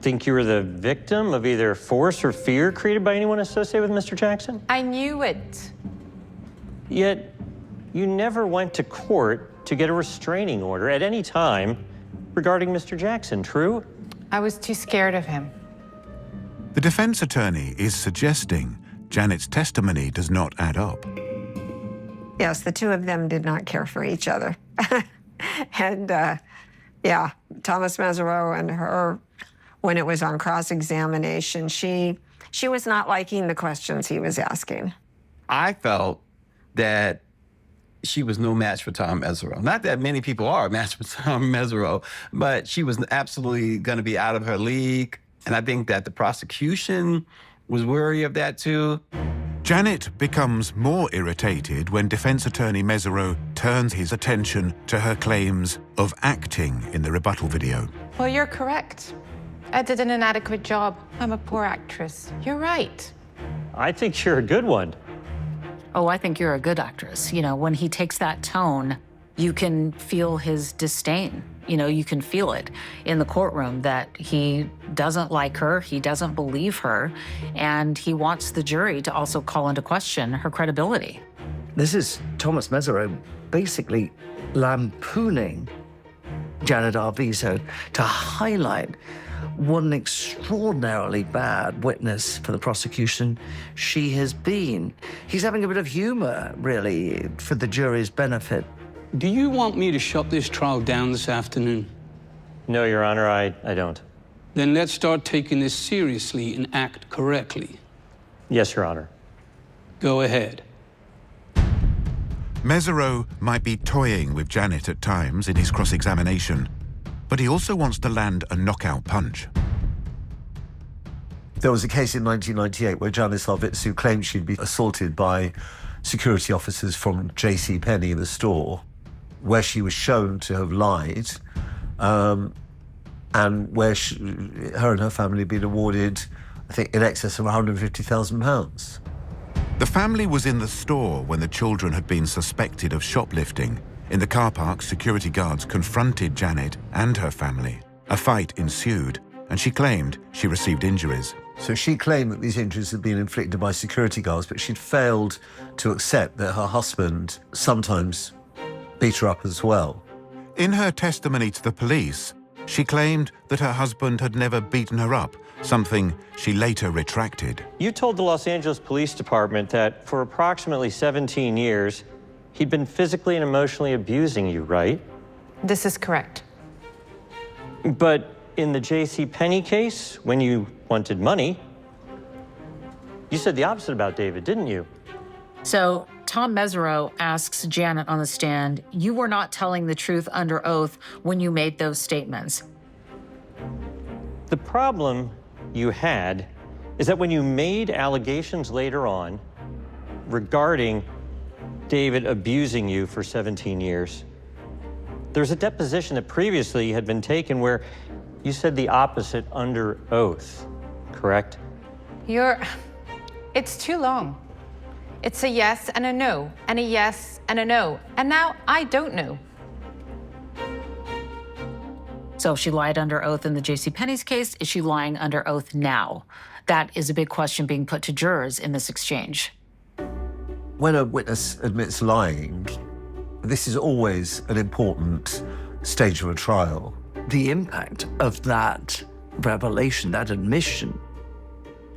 think you were the victim of either force or fear created by anyone associated with Mr. Jackson? I knew it. Yet, you never went to court to get a restraining order at any time regarding Mr. Jackson, true? I was too scared of him. The defense attorney is suggesting Janet's testimony does not add up. Yes, the two of them did not care for each other. And yeah, Thomas Mesereau and her, when it was on cross-examination, she She was not liking the questions he was asking. I felt that she was no match for Tom Mesereau. Not that many people are a match for Tom Mesereau, but she was absolutely going to be out of her league. And I think that the prosecution was wary of that too. Janet becomes more irritated when defense attorney Mesereau turns his attention to her claims of acting in the rebuttal video. Well, you're correct. I did an inadequate job. I'm a poor actress. You're right. I think you're a good one. Oh, I think you're a good actress. You know, when he takes that tone, you can feel his disdain. You know, you can feel it in the courtroom that he doesn't like her, he doesn't believe her, and he wants the jury to also call into question her credibility. This is Thomas Mesereau basically lampooning Janet Arvizo to highlight what an extraordinarily bad witness for the prosecution she has been. He's having a bit of humor, really, for the jury's benefit. Do you want me to shut this trial down this afternoon? No, Your Honor, I don't. Then let's start taking this seriously and act correctly. Yes, Your Honor. Go ahead. Mesereau might be toying with Janet at times in his cross-examination, but he also wants to land a knockout punch. There was a case in 1998 where Janice Arvizo claimed she'd been assaulted by security officers from JCPenney, the store, where she was shown to have lied, and where her and her family had been awarded, I think, in excess of £150,000. The family was in the store when the children had been suspected of shoplifting. In the car park, security guards confronted Janet and her family. A fight ensued, and she claimed she received injuries. So she claimed that these injuries had been inflicted by security guards, but she'd failed to accept that her husband sometimes beat her up as well. In her testimony to the police, she claimed that her husband had never beaten her up, something she later retracted. You told the Los Angeles Police Department that for approximately 17 years, he'd been physically and emotionally abusing you, right? This is correct. But in the JCPenney case, when you wanted money, you said the opposite about David, didn't you? So Tom Mesereau asks Janet on the stand, you were not telling the truth under oath when you made those statements. The problem you had is that when you made allegations later on regarding David abusing you for 17 years, there's a deposition that previously had been taken where you said the opposite under oath, correct? It's too long. It's a yes and a no, and a yes and a no. And now I don't know. So if she lied under oath in the JCPenney's case, is she lying under oath now? That is a big question being put to jurors in this exchange. When a witness admits lying, this is always an important stage of a trial. The impact of that revelation, that admission,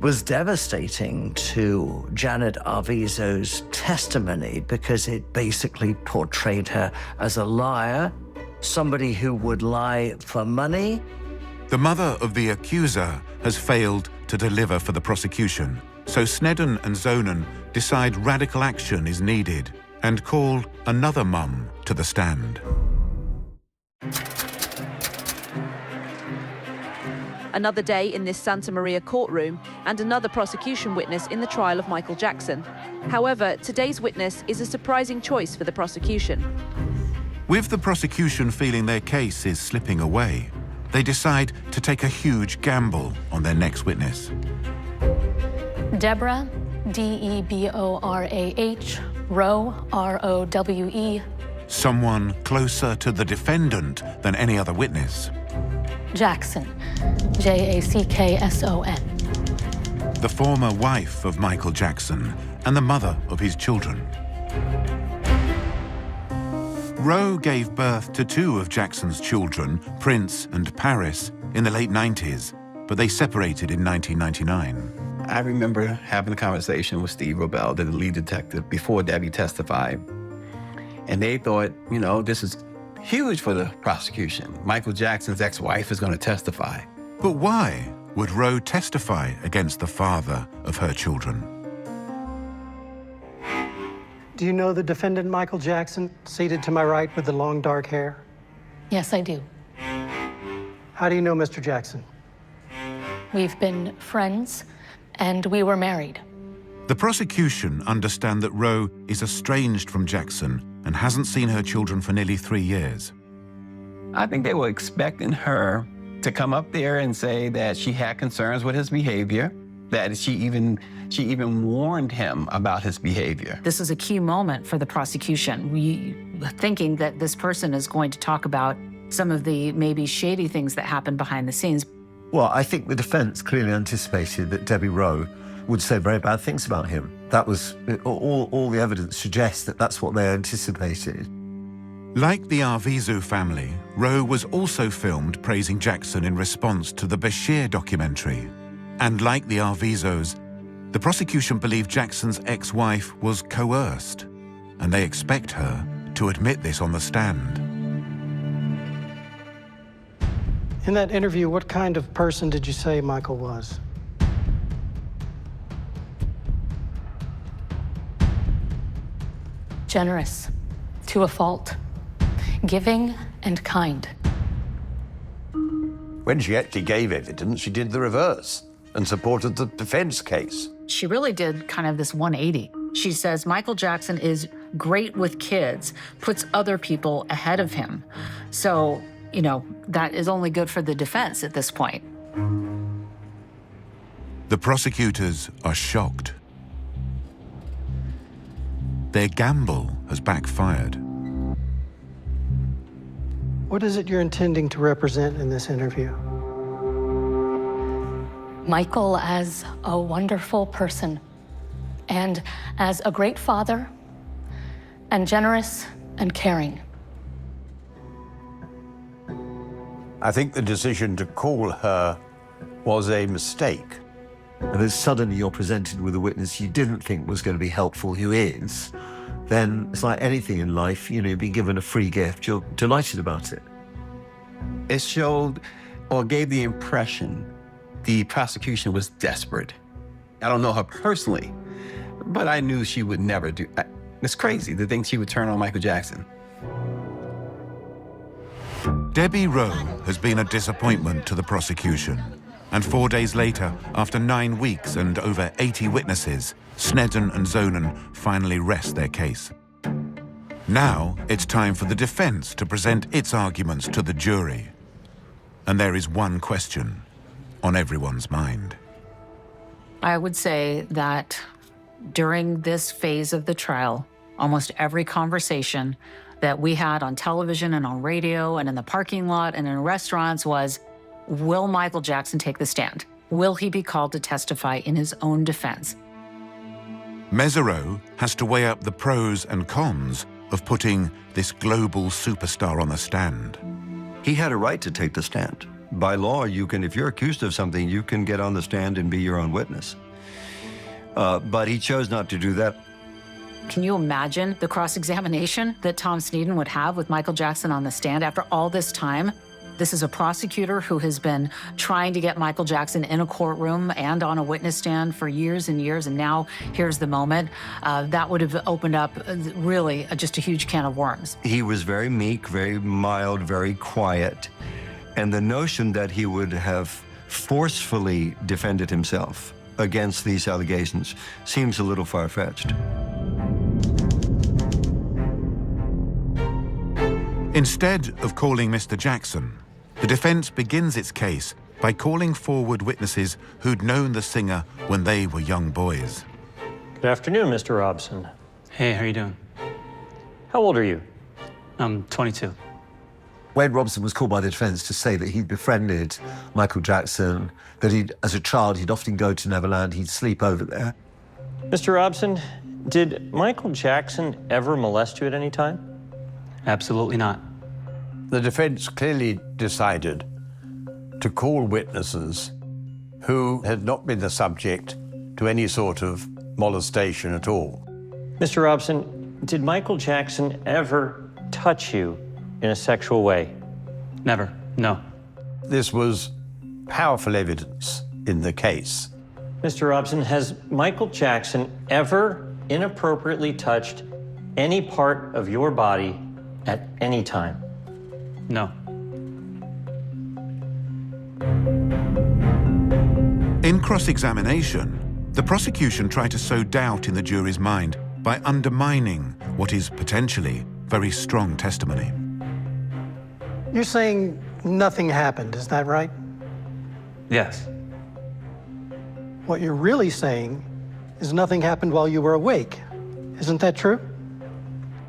was devastating to Janet Arvizo's testimony because it basically portrayed her as a liar, somebody who would lie for money. The mother of the accuser has failed to deliver for the prosecution, so Sneddon and Zonen decide radical action is needed and call another mum to the stand. Another day in this Santa Maria courtroom and another prosecution witness in the trial of Michael Jackson. However, today's witness is a surprising choice for the prosecution. With the prosecution feeling their case is slipping away, they decide to take a huge gamble on their next witness. Deborah, D-E-B-O-R-A-H, Rowe, R-O-W-E. Someone closer to the defendant than any other witness. Jackson, J-A-C-K-S-O-N. The former wife of Michael Jackson and the mother of his children. Rowe gave birth to two of Jackson's children, Prince and Paris, in the late 90s, but they separated in 1999. I remember having a conversation with Steve Robel, the lead detective, before Debbie testified. And they thought, you know, this is huge for the prosecution. Michael Jackson's ex-wife is going to testify. But why? would Roe testify against the father of her children? Do you know the defendant, Michael Jackson, seated to my right with the long dark hair? Yes, I do. How do you know Mr. Jackson? We've been friends, and we were married. The prosecution understand that Roe is estranged from Jackson and hasn't seen her children for nearly 3 years. I think they were expecting her to come up there and say that she had concerns with his behavior, that she even warned him about his behavior. This is a key moment for the prosecution. Thinking that this person is going to talk about some of the maybe shady things that happened behind the scenes. Well, I think the defense clearly anticipated that Debbie Roe would say very bad things about him. That was, all the evidence suggests that that's what they anticipated. Like the Arvizu family, Roe was also filmed praising Jackson in response to the Bashir documentary. And like the Arvizos, the prosecution believed Jackson's ex-wife was coerced, and they expect her to admit this on the stand. In that interview, what kind of person did you say Michael was? Generous, to a fault, giving and kind. When she actually gave evidence, she did the reverse and supported the defense case. She really did kind of this 180. She says Michael Jackson is great with kids, puts other people ahead of him. So, you know, that is only good for the defense at this point. The prosecutors are shocked. Their gamble has backfired. What is it you're intending to represent in this interview? Michael as a wonderful person, and as a great father, and generous and caring. I think the decision to call her was a mistake. And then suddenly you're presented with a witness you didn't think was going to be helpful, who is, then it's like anything in life, you know, you've been given a free gift, you're delighted about it. It showed or gave the impression the prosecution was desperate. I don't know her personally, but I knew she would never do. It's crazy to think she would turn on Michael Jackson. Debbie Roe has been a disappointment to the prosecution. And 4 days later, after 9 weeks and over 80 witnesses, Sneddon and Zonen finally rest their case. Now it's time for the defense to present its arguments to the jury. And there is one question on everyone's mind. I would say that during this phase of the trial, almost every conversation that we had on television and on radio and in the parking lot and in restaurants was, will Michael Jackson take the stand? Will he be called to testify in his own defense? Mesereau has to weigh up the pros and cons of putting this global superstar on the stand. He had a right to take the stand. By law, you can, if you're accused of something, you can get on the stand and be your own witness. But he chose not to do that. Can you imagine the cross-examination that Tom Sneddon would have with Michael Jackson on the stand after all this time? This is a prosecutor who has been trying to get Michael Jackson in a courtroom and on a witness stand for years and years, and now here's the moment. That would have opened up really just a huge can of worms. He was very meek, very mild, very quiet. And the notion that he would have forcefully defended himself against these allegations seems a little far-fetched. Instead of calling Mr. Jackson, the defense begins its case by calling forward witnesses who'd known the singer when they were young boys. Good afternoon, Mr. Robson. Hey, how you doing? How old are you? I'm 22. Wade Robson was called by the defense to say that he'd befriended Michael Jackson, that as a child, he'd often go to Neverland, he'd sleep over there. Mr. Robson, did Michael Jackson ever molest you at any time? Absolutely not. The defense clearly decided to call witnesses who had not been the subject to any sort of molestation at all. Mr. Robson, did Michael Jackson ever touch you in a sexual way? Never, no. This was powerful evidence in the case. Mr. Robson, has Michael Jackson ever inappropriately touched any part of your body at any time? No. In cross-examination, the prosecution tried to sow doubt in the jury's mind by undermining what is potentially very strong testimony. You're saying nothing happened, is that right? Yes. What you're really saying is nothing happened while you were awake. Isn't that true?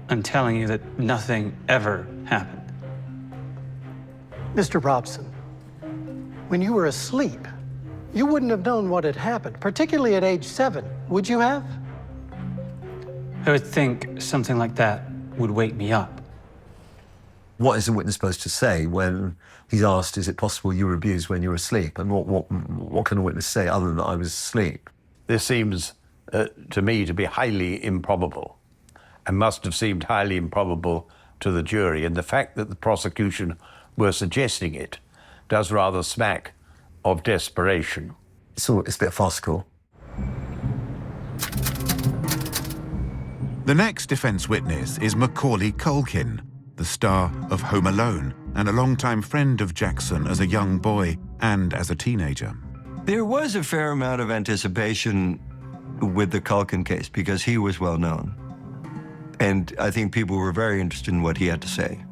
I'm telling you that nothing ever happened. Mr. Robson, when you were asleep, you wouldn't have known what had happened, particularly at age 7, would you have? I would think something like that would wake me up. What is a witness supposed to say when he's asked, is it possible you were abused when you were asleep? And what can a witness say other than that I was asleep? This seems to me to be highly improbable, and must have seemed highly improbable to the jury. And the fact that the prosecution were suggesting it does rather smack of desperation. So it's a bit farcical. The next defense witness is Macaulay Culkin, the star of Home Alone and a longtime friend of Jackson as a young boy and as a teenager. There was a fair amount of anticipation with the Culkin case because he was well known. And I think people were very interested in what he had to say.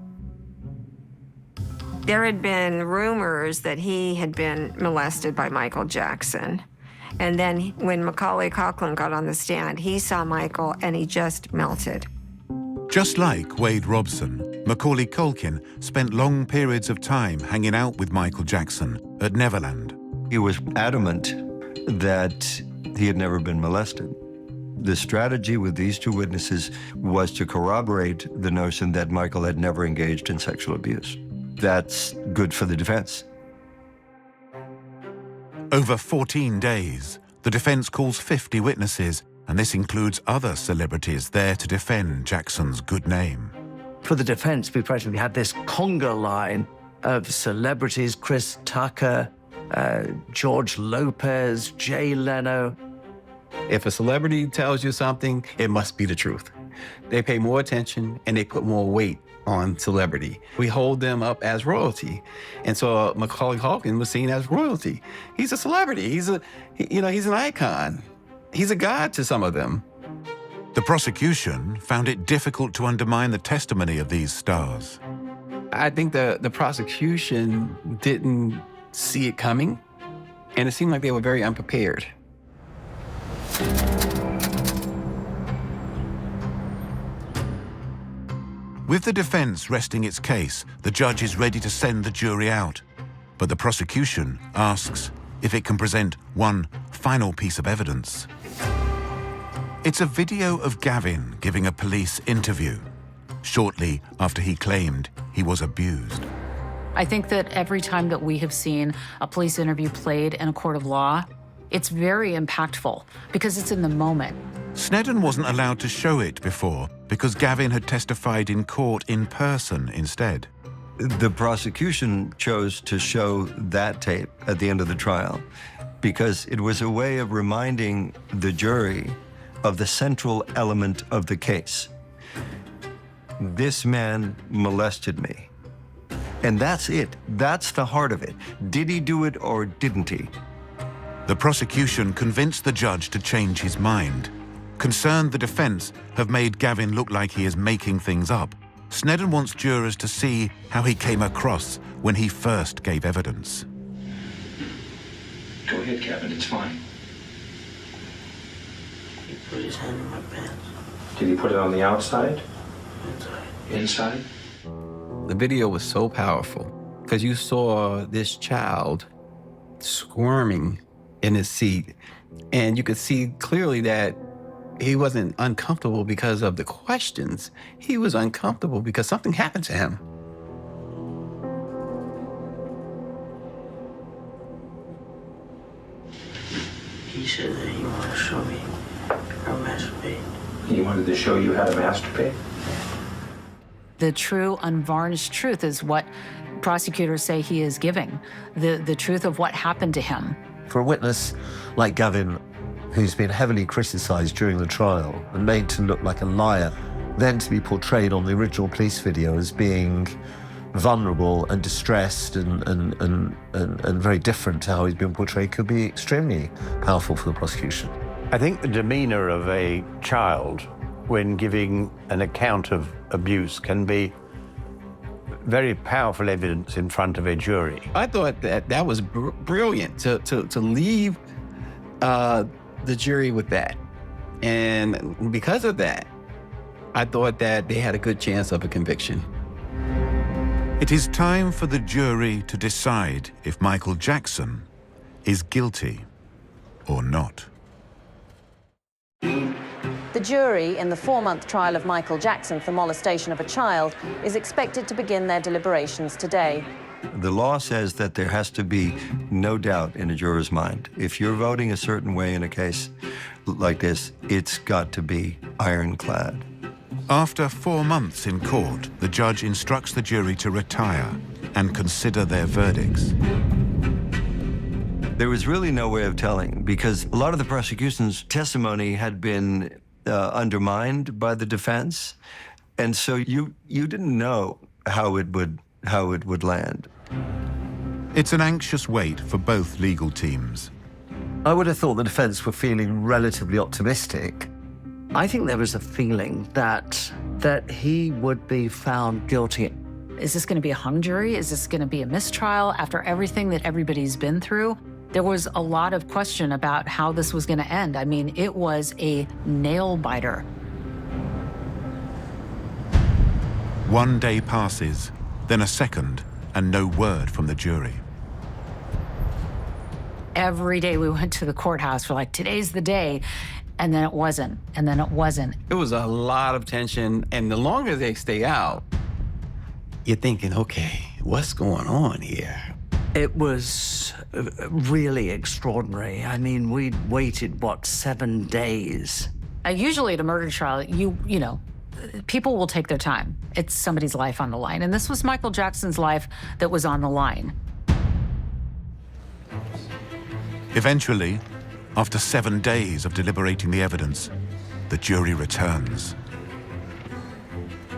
There had been rumors that he had been molested by Michael Jackson. And then when Macaulay Culkin got on the stand, he saw Michael and he just melted. Just like Wade Robson, Macaulay Culkin spent long periods of time hanging out with Michael Jackson at Neverland. He was adamant that he had never been molested. The strategy with these two witnesses was to corroborate the notion that Michael had never engaged in sexual abuse. That's good for the defense. Over 14 days, the defense calls 50 witnesses, and this includes other celebrities there to defend Jackson's good name. For the defense, we practically had this conga line of celebrities: Chris Tucker, George Lopez, Jay Leno. If a celebrity tells you something, it must be the truth. They pay more attention and they put more weight on celebrity. We hold them up as royalty. And so Macaulay Culkin was seen as royalty. He's a celebrity. He's an icon. He's a god to some of them. The prosecution found it difficult to undermine the testimony of these stars. I think the prosecution didn't see it coming, and it seemed like they were very unprepared. With the defense resting its case, the judge is ready to send the jury out. But the prosecution asks if it can present one final piece of evidence. It's a video of Gavin giving a police interview shortly after he claimed he was abused. I think that every time that we have seen a police interview played in a court of law, it's very impactful because it's in the moment. Sneddon wasn't allowed to show it before because Gavin had testified in court in person instead. The prosecution chose to show that tape at the end of the trial because it was a way of reminding the jury of the central element of the case. This man molested me. And that's it. That's the heart of it. Did he do it or didn't he? The prosecution convinced the judge to change his mind. Concerned the defense have made Gavin look like he is making things up, Sneddon wants jurors to see how he came across when he first gave evidence. Go ahead, Gavin, it's fine. He put his hand in my pants. Did he put it on the outside? Inside? The video was so powerful because you saw this child squirming in his seat, and you could see clearly that he wasn't uncomfortable because of the questions. He was uncomfortable because something happened to him. He said that he wanted to show me how to masturbate. He wanted to show you how to masturbate? The true, unvarnished truth is what prosecutors say he is giving the truth of what happened to him. For a witness like Gavin, who's been heavily criticized during the trial and made to look like a liar, then to be portrayed on the original police video as being vulnerable and distressed and very different to how he's been portrayed could be extremely powerful for the prosecution. I think the demeanor of a child when giving an account of abuse can be very powerful evidence in front of a jury. I thought that was brilliant to leave the jury with that. And because of that, I thought that they had a good chance of a conviction. It is time for the jury to decide if Michael Jackson is guilty or not. The jury in the 4-month trial of Michael Jackson for molestation of a child is expected to begin their deliberations today. The law says that there has to be no doubt in a juror's mind. If you're voting a certain way in a case like this, it's got to be ironclad. After 4 months in court, the judge instructs the jury to retire and consider their verdicts. There was really no way of telling because a lot of the prosecution's testimony had been undermined by the defense, and so you didn't know how it would land. It's an anxious wait for both legal teams. I would have thought the defense were feeling relatively optimistic. I think there was a feeling that he would be found guilty. Is this going to be a hung jury? Is this going to be a mistrial after everything that everybody's been through? There was a lot of question about how this was going to end. I mean, it was a nail-biter. 1 day passes, then a second, and no word from the jury. Every day we went to the courthouse, we're like, today's the day. And then it wasn't, and then it wasn't. It was a lot of tension, and the longer they stay out, you're thinking, okay, what's going on here? It was really extraordinary. I mean, we'd waited, 7 days? Usually at a murder trial, you know, people will take their time. It's somebody's life on the line. And this was Michael Jackson's life that was on the line. Eventually, after 7 days of deliberating the evidence, the jury returns.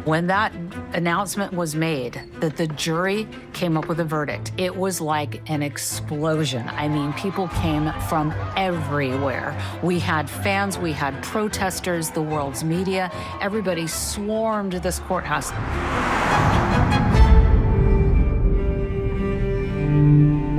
When that announcement was made that the jury came up with a verdict, it was like an explosion. I mean, people came from everywhere. We had fans, we had protesters, the world's media. Everybody swarmed this courthouse.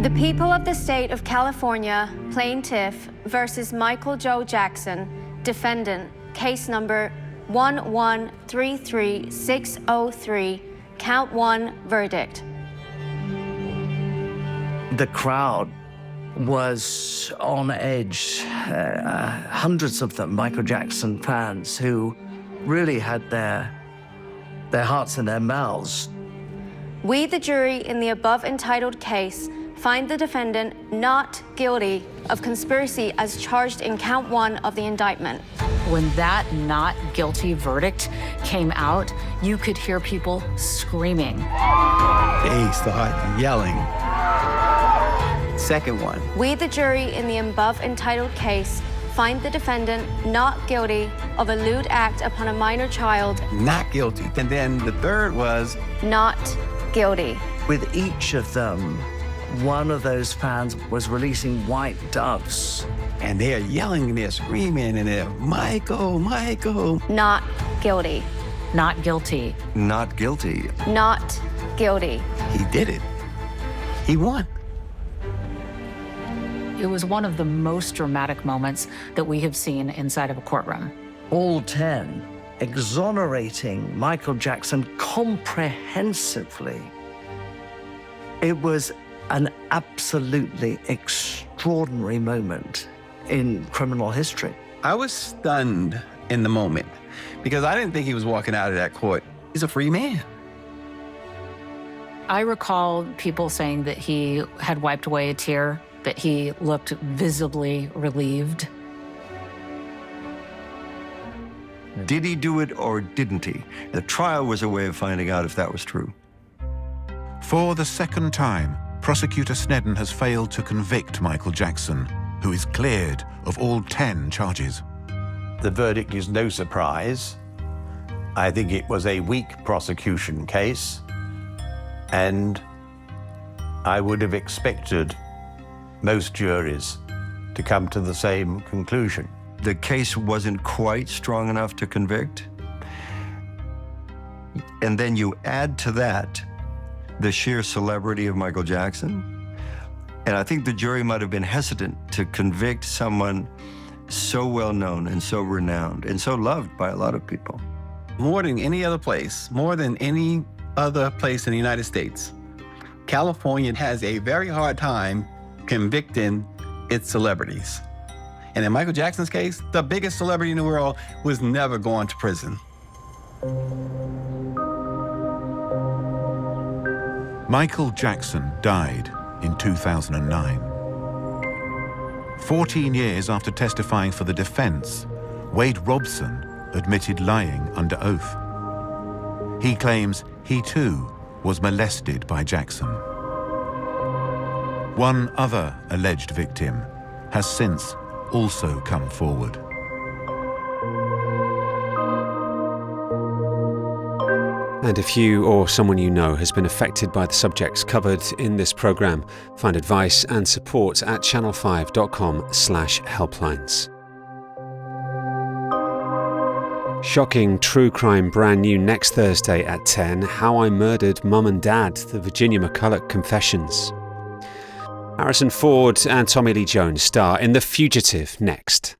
The people of the state of California, plaintiff versus Michael Joe Jackson, defendant, case number 1133603, count 1 verdict. The crowd was on edge. Hundreds of them, Michael Jackson fans, who really had their hearts in their mouths. We, the jury, in the above entitled case, find the defendant not guilty of conspiracy as charged in count 1 of the indictment. When that not guilty verdict came out, you could hear people screaming. They started yelling. Second one. We, the jury, in the above entitled case, find the defendant not guilty of a lewd act upon a minor child. Not guilty. And then the third was not guilty. With each of them, one of those fans was releasing white doves. And they're yelling and they're screaming and they're, Michael, Michael. Not guilty. Not guilty. Not guilty. Not guilty. He did it. He won. It was one of the most dramatic moments that we have seen inside of a courtroom. All 10 exonerating Michael Jackson comprehensively. It was an absolutely extraordinary moment in criminal history. I was stunned in the moment because I didn't think he was walking out of that court. He's a free man. I recall people saying that he had wiped away a tear, that he looked visibly relieved. Did he do it or didn't he? The trial was a way of finding out if that was true. For the second time, prosecutor Snedden has failed to convict Michael Jackson, who is cleared of all 10 charges. The verdict is no surprise. I think it was a weak prosecution case, and I would have expected most juries to come to the same conclusion. The case wasn't quite strong enough to convict. And then you add to that the sheer celebrity of Michael Jackson. And I think the jury might have been hesitant to convict someone so well known and so renowned and so loved by a lot of people. More than any other place, more than any other place in the United States, California has a very hard time convicting its celebrities. And in Michael Jackson's case, the biggest celebrity in the world was never going to prison. Michael Jackson died in 2009. 14 years after testifying for the defense, Wade Robson admitted lying under oath. He claims he too was molested by Jackson. One other alleged victim has since also come forward. And if you or someone you know has been affected by the subjects covered in this programme, find advice and support at channel5.com/helplines. Shocking true crime, brand new next Thursday at 10, How I Murdered Mum and Dad, the Virginia McCulloch Confessions. Harrison Ford and Tommy Lee Jones star in The Fugitive next.